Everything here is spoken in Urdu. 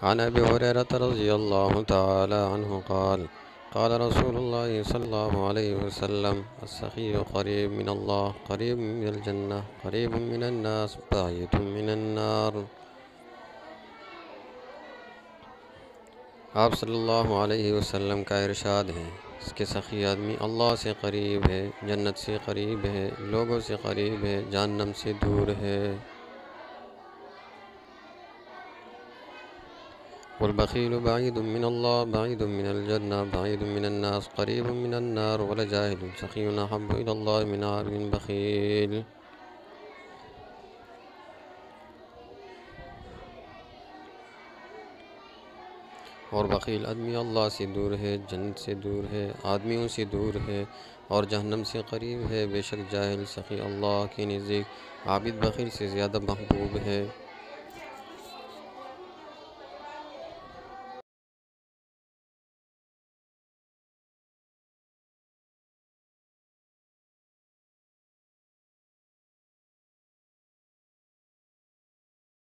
عن أبي هريرة رضي الله تعالى عنه قال قال رسول الله صلى الله عليه وسلم السخي قريب من الله قريب من الجنة قريب من الناس بعيد من النار۔ آپ صلی اللہ علیہ وسلم کا ارشاد ہے کہ سخی آدمی اللہ سے قریب ہے، جنت سے قریب ہے، لوگوں سے قریب ہے، جہنم سے دور ہے۔ والبخیل بعید من اللہ بعید من الجنہ بعید من الناس قریب من النار ولجاہل سخی احب الی اللہ من عالم بخیل۔ اور بخیل آدمی اللہ سے دور ہے، جنت سے دور ہے، آدمیوں سے دور ہے اور جہنم سے قریب ہے۔ بے شک جاہل سخی اللہ کے نزدیک عابد بخیل سے زیادہ محبوب ہے۔